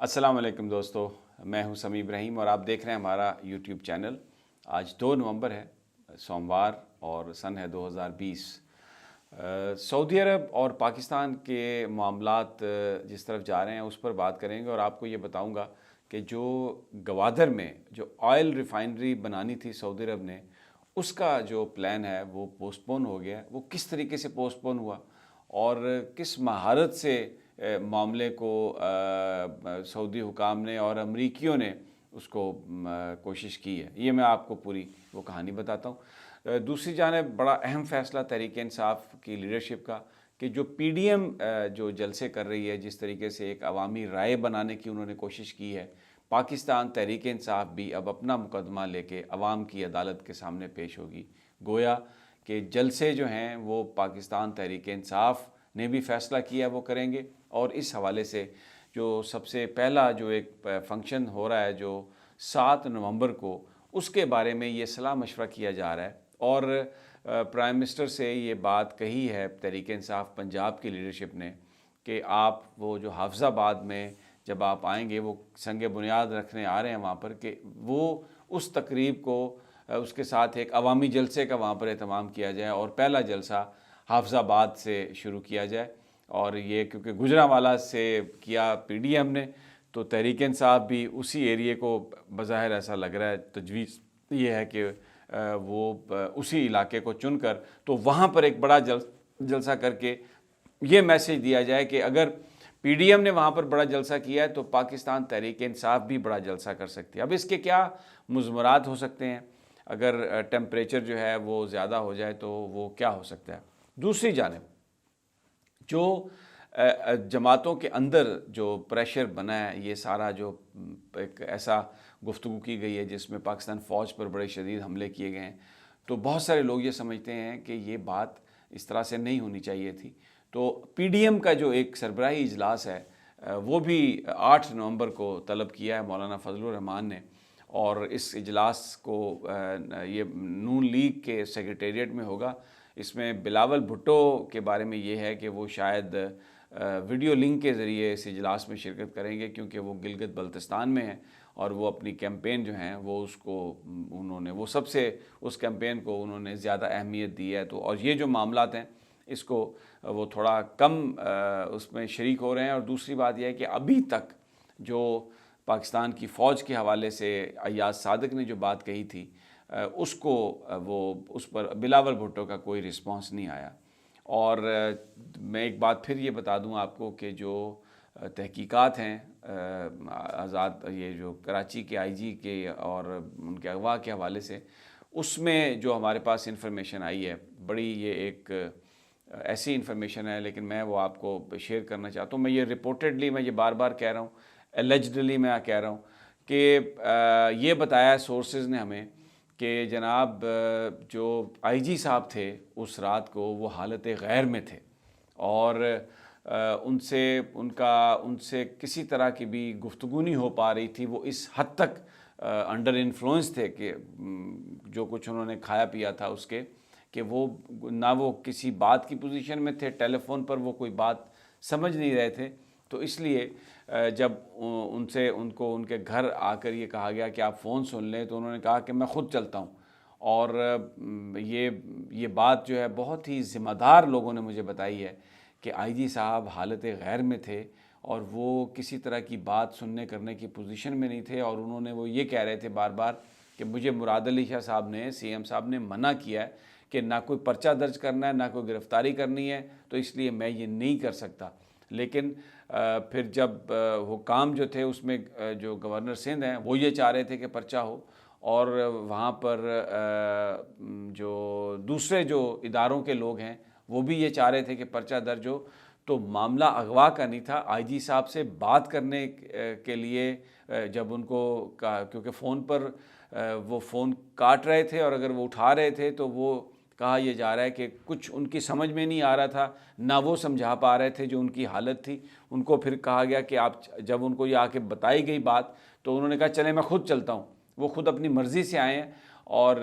अस्सलाम वालेकुम दोस्तों, मैं हूं समी इब्राहिम और आप देख रहे हैं हमारा यूट्यूब चैनल। आज 2 नवंबर है, सोमवार और सन है 2020। सऊदी अरब और पाकिस्तान के मामलात जिस तरफ जा रहे हैं उस पर बात करेंगे और आपको ये बताऊंगा कि जो गवादर में जो ऑयल रिफाइनरी बनानी थी सऊदी अरब ने, उसका जो प्लान है वो पोस्टपोन हो गया। वो किस तरीके से पोस्टपोन हुआ और किस महारत से मामले को सऊदी हुकाम ने और अमरीकियों ने उसको कोशिश की है, ये मैं आपको पूरी वो कहानी बताता हूँ। दूसरी जानिब बड़ा अहम फ़ैसला तहरीक इंसाफ की लीडरशिप का कि जो पीडीएम जो जलसे कर रही है, जिस तरीके से एक अवामी राय बनाने की उन्होंने कोशिश की है, पाकिस्तान तहरीक इंसाफ भी अब अपना मुकदमा लेके अवाम की अदालत के सामने पेश होगी। गोया कि जलसे जो हैं वो पाकिस्तान तहरीक इंसाफ ने भी फ़ैसला किया वो करेंगे और इस हवाले से जो सबसे पहला जो एक फंक्शन हो रहा है जो 7 नवंबर को, उसके बारे में ये सलाह मशवरा किया जा रहा है। और प्राइम मिनिस्टर से ये बात कही है तहरीक इंसाफ पंजाब की लीडरशिप ने कि आप वो जो हाफिज़ाबाद में जब आप आएंगे, वो संग बुनियाद रखने आ रहे हैं वहाँ पर, कि वो उस तकरीब को उसके साथ एक अवामी जलसे का वहाँ पर एहतमाम किया जाए और पहला जलसा हाफिज़ाबाद से शुरू किया जाए। और ये क्योंकि गुजरांवाला से किया पीडीएम ने, तो तहरीक इंसाफ भी उसी एरिए को बज़ाहिर ऐसा लग रहा है, तजवीज़ ये है कि वो उसी इलाके को चुनकर तो वहाँ पर एक बड़ा जलसा करके ये मैसेज दिया जाए कि अगर पीडीएम ने वहाँ पर बड़ा जलसा किया है तो पाकिस्तान तहरीक इंसाफ भी बड़ा जलसा कर सकती है। अब इसके क्या मुज़मरात हो सकते हैं, अगर टेम्परेचर जो है वो ज़्यादा हो जाए तो वो क्या हो सकता है। दूसरी जानिब जो जमातों के अंदर जो प्रेशर बना है, ये सारा जो एक ऐसा गुफ्तगू की गई है जिसमें पाकिस्तान फ़ौज पर बड़े शदीद हमले किए गए हैं, तो बहुत सारे लोग ये समझते हैं कि ये बात इस तरह से नहीं होनी चाहिए थी। तो पीडीएम का जो एक सरबराही इजलास है वो भी 8 नवंबर को तलब किया है मौलाना फजलुर रहमान ने, और इस इजलास को ये नून लीग के सेक्रेटेरिएट में होगा। इसमें बिलावल भुट्टो के बारे में ये है कि वो शायद वीडियो लिंक के ज़रिए इस इजलास में शिरकत करेंगे, क्योंकि वो गिलगित बल्तिस्तान में हैं और वो अपनी कैंपेन जो हैं वो उसको उन्होंने वो सबसे उस कैंपेन को उन्होंने ज़्यादा अहमियत दी है। तो और ये जो मामलात हैं इसको वो थोड़ा कम उसमें शरीक हो रहे हैं। और दूसरी बात यह है कि अभी तक जो पाकिस्तान की फ़ौज के हवाले से अय्याज सादिक ने जो बात कही थी उसको वो उस पर बिलावल भुट्टो का कोई रिस्पांस नहीं आया। और मैं एक बात फिर ये बता दूं आपको कि जो तहकीकात हैं आज़ाद ये जो कराची के आईजी के और उनके अगवा के हवाले से, उसमें जो हमारे पास इंफॉर्मेशन आई है, बड़ी ये एक ऐसी इंफॉर्मेशन है, लेकिन मैं वो आपको शेयर करना चाहता हूँ। मैं ये रिपोर्टेडली, मैं ये बार बार कह रहा हूँ, एलिजिडली मैं कह रहा हूँ कि ये बताया सोर्सेज ने हमें कि जनाब जो आईजी साहब थे उस रात को वो हालत गैर में थे और उनसे किसी तरह की भी गुफ्तगू नहीं हो पा रही थी। वो इस हद तक अंडर इन्फ्लुएंस थे कि जो कुछ उन्होंने खाया पिया था उसके, कि वो ना वो किसी बात की पोजीशन में थे, टेलीफोन पर वो कोई बात समझ नहीं रहे थे। तो इसलिए जब उनको उनके घर आकर ये कहा गया कि आप फ़ोन सुन लें, तो उन्होंने कहा कि मैं ख़ुद चलता हूँ। और ये बात जो है बहुत ही ज़िम्मेदार लोगों ने मुझे बताई है कि आईजी साहब हालत गैर में थे और वो किसी तरह की बात सुनने करने की पोजीशन में नहीं थे। और उन्होंने वो ये कह रहे थे बार बार कि मुझे मुराद अली शाह साहब ने, सीएम साहब ने मना किया है कि ना कोई पर्चा दर्ज करना है, ना कोई गिरफ़्तारी करनी है, तो इसलिए मैं ये नहीं कर सकता। लेकिन फिर जब हुकाम जो थे उसमें जो गवर्नर सिंध हैं वो ये चाह रहे थे कि पर्चा हो, और वहाँ पर जो दूसरे जो इदारों के लोग हैं वो भी ये चाह रहे थे कि पर्चा दर्ज हो। तो मामला अगवा का नहीं था। आईजी साहब से बात करने के लिए जब उनको क्योंकि फ़ोन पर वो फ़ोन काट रहे थे और अगर वो उठा रहे थे तो वो कहा यह जा रहा है कि कुछ उनकी समझ में नहीं आ रहा था, ना वो समझा पा रहे थे जो उनकी हालत थी। उनको फिर कहा गया कि आप, जब उनको ये आके बताई गई बात तो उन्होंने कहा चले मैं ख़ुद चलता हूँ। वो ख़ुद अपनी मर्ज़ी से आए हैं और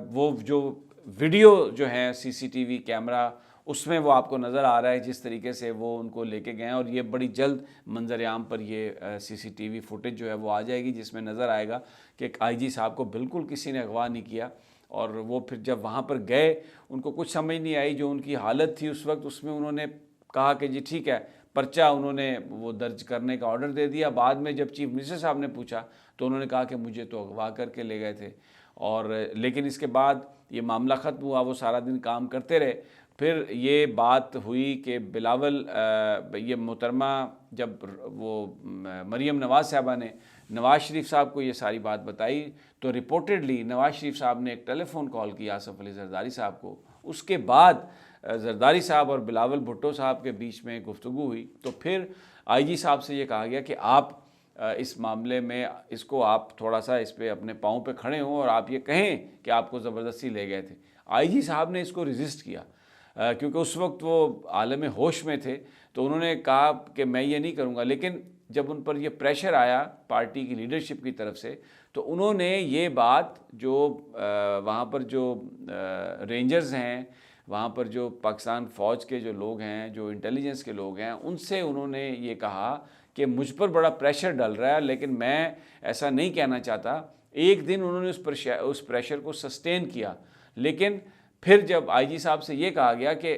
वो जो वीडियो जो है सीसीटीवी कैमरा उसमें वो आपको नज़र आ रहा है जिस तरीके से वो उनको लेके गए हैं। और ये बड़ी जल्द मंजर-ए-आम पर ये CCTV फुटेज जो है वो आ जाएगी, जिसमें नज़र आएगा कि IG साहब को बिल्कुल किसी ने अगवा नहीं किया। और वो फिर जब वहाँ पर गए, उनको कुछ समझ नहीं आई, जो उनकी हालत थी उस वक्त, उसमें उन्होंने कहा कि जी ठीक है, पर्चा उन्होंने वो दर्ज करने का ऑर्डर दे दिया। बाद में जब चीफ मिनिस्टर साहब ने पूछा तो उन्होंने कहा कि मुझे तो अगवा करके ले गए थे। और लेकिन इसके बाद ये मामला ख़त्म हुआ, वो सारा दिन काम करते रहे। फिर ये बात हुई कि बिलावल ये मोहतरमा जब वो मरीम नवाज़ साहबा ने नवाज़ शरीफ साहब को ये सारी बात बताई, तो रिपोर्टेडली नवाज़ शरीफ साहब ने एक टेलीफोन कॉल की आसफ़ अली ज़रदारी साहब को। उसके बाद ज़रदारी साहब और बिलावल भुट्टो साहब के बीच में गुफ्तगू हुई। तो फिर IG साहब से ये कहा गया कि आप इस मामले में इसको आप थोड़ा सा इस पर अपने पाँव पे खड़े हों और आप ये कहें कि आपको ज़बरदस्ती ले गए थे। IG साहब ने इसको रेजिस्ट किया, क्योंकि उस वक्त वो आलम होश में थे। तो उन्होंने कहा कि मैं ये नहीं करूँगा। लेकिन जब उन पर यह प्रेशर आया पार्टी की लीडरशिप की तरफ से, तो उन्होंने ये बात जो वहाँ पर जो रेंजर्स हैं, वहाँ पर जो पाकिस्तान फ़ौज के जो लोग हैं, जो इंटेलिजेंस के लोग हैं, उनसे उन्होंने ये कहा कि मुझ पर बड़ा प्रेशर डल रहा है, लेकिन मैं ऐसा नहीं कहना चाहता। एक दिन उन्होंने उस प्रेशर को सस्टेन किया। लेकिन फिर जब IG साहब से ये कहा गया कि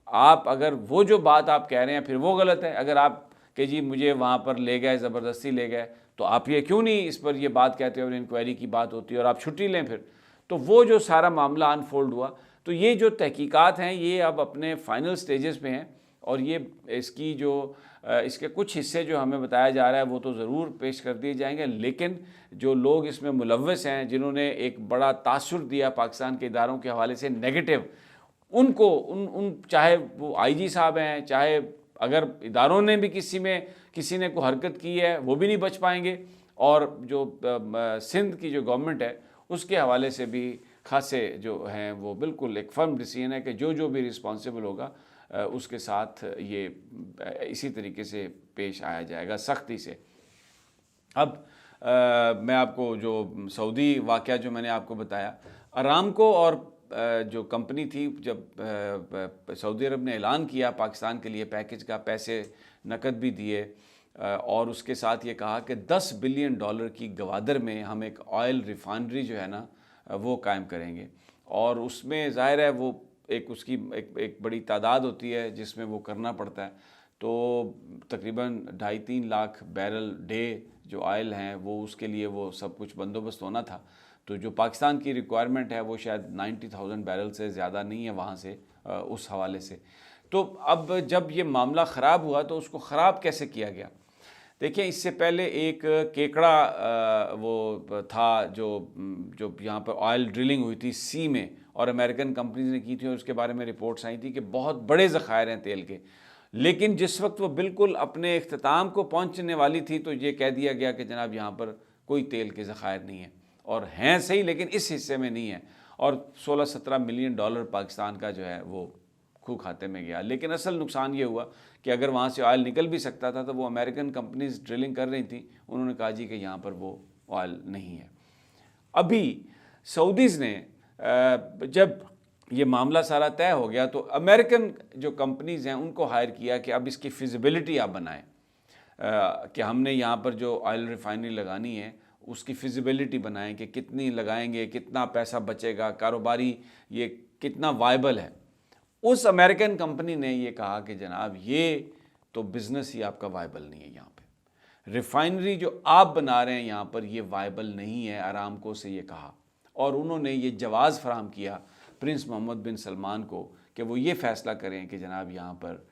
आप अगर वो जो बात आप कह रहे हैं फिर वो गलत है, अगर आप कि जी मुझे वहाँ पर ले गए, ज़बरदस्ती ले गए, तो आप ये क्यों नहीं इस पर ये बात कहते हो और इंक्वायरी की बात होती है और आप छुट्टी लें फिर। तो वो जो सारा मामला अनफोल्ड हुआ। तो ये जो तहकीकात हैं ये अब अपने फाइनल स्टेजेस पे हैं। और ये इसकी जो इसके कुछ हिस्से जो हमें बताया जा रहा है वो तो ज़रूर पेश कर दिए जाएंगे। लेकिन जो लोग इसमें मुलव्वस हैं, जिन्होंने एक बड़ा तासुर दिया पाकिस्तान के इदारों के हवाले से नेगेटिव, उनको उन चाहे वो IG साहब हैं, चाहे अगर इदारों ने भी किसी ने कोई हरकत की है, वो भी नहीं बच पाएंगे। और जो सिंध की जो गवर्नमेंट है उसके हवाले से भी खासे जो हैं वो बिल्कुल एक फर्म डिसीजन है कि जो भी रिस्पॉन्सिबल होगा उसके साथ ये इसी तरीके से पेश आया जाएगा, सख्ती से। अब मैं आपको जो सऊदी वाक़या जो मैंने आपको बताया, अरामको और जो कंपनी थी, जब सऊदी अरब ने ऐलान किया पाकिस्तान के लिए पैकेज का, पैसे नकद भी दिए और उसके साथ ये कहा कि $10 बिलियन की गवादर में हम एक ऑयल रिफाइनरी जो है ना वो कायम करेंगे। और उसमें ज़ाहिर है वो उसकी एक बड़ी तादाद होती है जिसमें वो करना पड़ता है। तो तकरीबन 2.5-3 लाख बैरल डे जो ऑयल हैं वो उसके लिए वो सब कुछ बंदोबस्त होना था। तो जो पाकिस्तान की रिक्वायरमेंट है वो शायद 90,000 बैरल से ज़्यादा नहीं है वहाँ से, उस हवाले से। तो अब जब ये मामला ख़राब हुआ तो उसको ख़राब कैसे किया गया? देखिए, इससे पहले एक केकड़ा वो था जो यहाँ पर ऑयल ड्रिलिंग हुई थी सी में, और अमेरिकन कंपनीज ने की थी और उसके बारे में रिपोर्ट्स आई थी कि बहुत बड़े ज़खायर हैं तेल के। लेकिन जिस वक्त वो बिल्कुल अपने इख्तिताम को पहुँचने वाली थी तो ये कह दिया गया कि जनाब यहाँ पर कोई तेल के ज़खायर नहीं है, और हैं सही लेकिन इस हिस्से में नहीं है। और 16-17 मिलियन डॉलर पाकिस्तान का जो है वो खू खाते में गया। लेकिन असल नुकसान ये हुआ कि अगर वहाँ से ऑयल निकल भी सकता था तो वो अमेरिकन कंपनीज ड्रिलिंग कर रही थी, उन्होंने कहा जी कि यहाँ पर वो ऑयल नहीं है। अभी सऊदीज़ ने जब ये मामला सारा तय हो गया तो अमेरिकन जो कंपनीज़ हैं उनको हायर किया कि अब इसकी फिजिबिलिटी आप बनाएं, कि हमने यहाँ पर जो ऑयल रिफाइनरी लगानी है उसकी फिजिबिलिटी बनाएं कि कितनी लगाएंगे, कितना पैसा बचेगा, कारोबारी ये कितना वायबल है। उस अमेरिकन कंपनी ने ये कहा कि जनाब ये तो बिज़नेस ही आपका वायबल नहीं है, यहाँ पे रिफाइनरी जो आप बना रहे हैं यहाँ पर ये वायबल नहीं है, आरामको से ये कहा। और उन्होंने ये जवाज़ फराहम किया प्रिंस मोहम्मद बिन सलमान को कि वो ये फ़ैसला करें कि जनाब यहाँ पर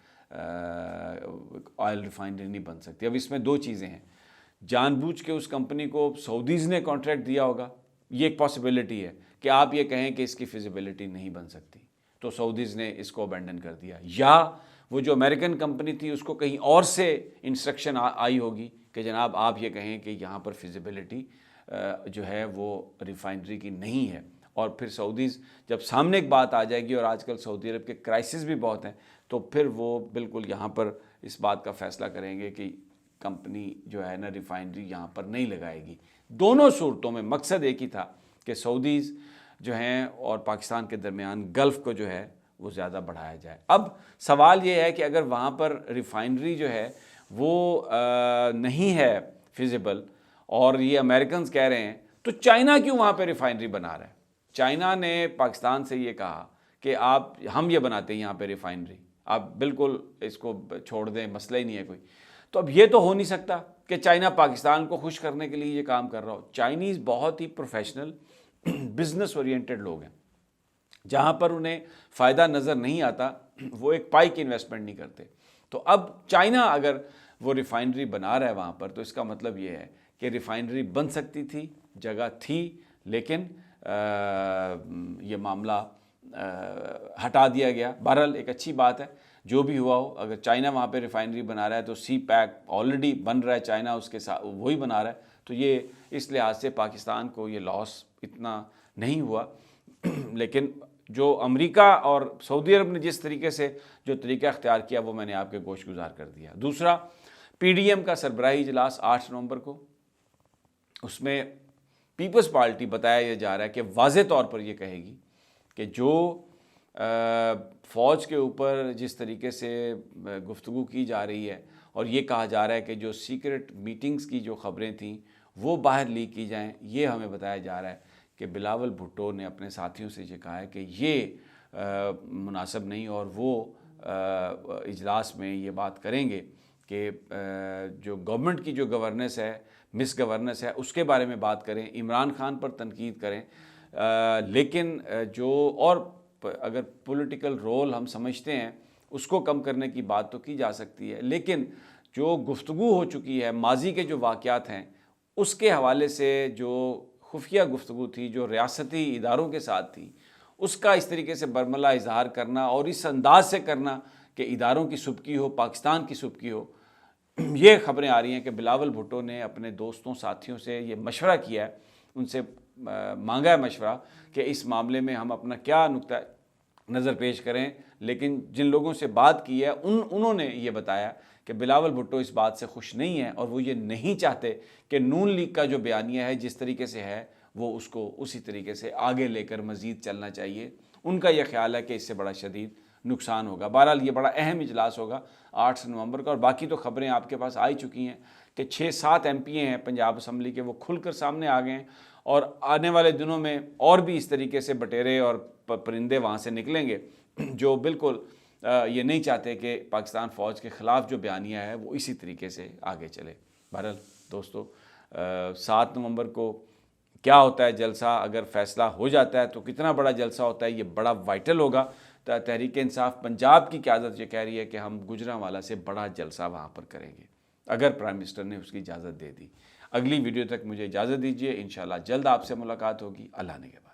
ऑयल रिफाइनरी नहीं बन सकती। अब इसमें दो चीज़ें हैं, जानबूझ के उस कंपनी को सऊदीज़ ने कॉन्ट्रैक्ट दिया होगा, ये एक पॉसिबिलिटी है कि आप ये कहें कि इसकी फिजिबिलिटी नहीं बन सकती तो सऊदीज़ ने इसको अबेंडन कर दिया, या वो जो अमेरिकन कंपनी थी उसको कहीं और से इंस्ट्रक्शन आई होगी कि जनाब आप ये कहें कि यहाँ पर फिजिबिलिटी जो है वो रिफाइनरी की नहीं है। और फिर सऊदीज़ जब सामने एक बात आ जाएगी, और आजकल सऊदी अरब के क्राइसिस भी बहुत हैं, तो फिर वो बिल्कुल यहाँ पर इस बात का फ़ैसला करेंगे कि कंपनी जो है ना रिफाइनरी यहाँ पर नहीं लगाएगी। दोनों सूरतों में मकसद एक ही था कि सऊदीज़ जो हैं और पाकिस्तान के दरमियान गल्फ़ को जो है वो ज़्यादा बढ़ाया जाए। अब सवाल ये है कि अगर वहाँ पर रिफाइनरी जो है वो नहीं है फिजिबल और ये अमेरिकन्स कह रहे हैं, तो चाइना क्यों वहाँ पे रिफाइनरी बना रहा है? चाइना ने पाकिस्तान से ये कहा कि आप हम ये बनाते हैं यहाँ पे रिफाइनरी, आप बिल्कुल इसको छोड़ दें, मसला ही नहीं है कोई। तो अब ये तो हो नहीं सकता कि चाइना पाकिस्तान को खुश करने के लिए ये काम कर रहा हो। चाइनीज़ बहुत ही प्रोफेशनल बिजनेस ओरिएंटेड लोग हैं, जहाँ पर उन्हें फ़ायदा नज़र नहीं आता वो एक पाई की इन्वेस्टमेंट नहीं करते। तो अब चाइना अगर वो रिफाइनरी बना रहा है वहाँ पर, तो इसका मतलब ये है कि रिफाइनरी बन सकती थी, जगह थी, लेकिन ये मामला हटा दिया गया। बहरहाल एक अच्छी बात है, जो भी हुआ हो। अगर चाइना वहाँ पे रिफाइनरी बना रहा है तो सी पैक ऑलरेडी बन रहा है, चाइना उसके साथ वही बना रहा है, तो ये इस लिहाज से पाकिस्तान को ये लॉस इतना नहीं हुआ। लेकिन जो अमेरिका और सऊदी अरब ने जिस तरीके से जो तरीका अख्तियार किया वो मैंने आपके गोशगुजार कर दिया। दूसरा, पीडीएम का सरबराही इजलास 8 नवंबर को, उसमें पीपल्स पार्टी बताया जा रहा है कि वाज़े तौर पर ये कहेगी कि जो फ़ौज के ऊपर जिस तरीके से गुफ्तगू की जा रही है और ये कहा जा रहा है कि जो सीक्रेट मीटिंग्स की जो ख़बरें थीं वो बाहर लीक की जाएं, ये हमें बताया जा रहा है कि बिलावल भुट्टो ने अपने साथियों से ये कहा है कि ये मुनासिब नहीं, और वो इजलास में ये बात करेंगे कि जो गवर्नमेंट की जो गवर्नेंस है, मिस गवर्नेंस है, उसके बारे में बात करें, इमरान खान पर तनकीद करें। लेकिन जो और अगर पॉलिटिकल रोल हम समझते हैं उसको कम करने की बात तो की जा सकती है, लेकिन जो गुफ्तगू हो चुकी है, माजी के जो वाक़यात हैं उसके हवाले से जो खुफिया गुफ्तगू थी, जो रियासती इदारों के साथ थी, उसका इस तरीके से बरमला इजहार करना और इस अंदाज से करना कि इदारों की सुबकी हो, पाकिस्तान की सुबकी हो, ये ख़बरें आ रही हैं कि बिलावल भुट्टो ने अपने दोस्तों साथियों से ये मशवरा किया है, उनसे मांगा है मशवरा कि इस मामले में हम अपना क्या नुक्ता नज़र पेश करें। लेकिन जिन लोगों से बात की है उन्होंने ये बताया कि बिलावल भुट्टो इस बात से खुश नहीं है और वो ये नहीं चाहते कि नून लीग का जो बयानिया है जिस तरीके से है वो उसको उसी तरीके से आगे लेकर मज़ीद चलना चाहिए। उनका यह ख्याल है कि इससे बड़ा शदीद नुकसान होगा। बहरहाल ये बड़ा अहम इजलास होगा 8 नवंबर का, और बाकी तो ख़बरें आपके पास आई चुकी हैं कि 6-7 MP हैं पंजाब असम्बली के, वो खुलकर सामने आ गए हैं, और आने वाले दिनों में और भी इस तरीके से बटेरे और परिंदे वहाँ से निकलेंगे जो बिल्कुल ये नहीं चाहते कि पाकिस्तान फ़ौज के ख़िलाफ़ जो बयानिया है वो इसी तरीके से आगे चले। बहरहाल दोस्तों, 7 नवंबर को क्या होता है जलसा, अगर फ़ैसला हो जाता है तो कितना बड़ा जलसा होता है, ये बड़ा वाइटल होगा। तहरीक इंसाफ पंजाब की क़यादत ये कह रही है कि हम गुजरांवाला से बड़ा जलसा वहाँ पर करेंगे अगर प्राइम मिनिस्टर ने उसकी इजाज़त दे दी। अगली वीडियो तक मुझे इजाज़त दीजिए, इंशाल्लाह जल्द आपसे मुलाकात होगी। अल्लाह ने के बाद।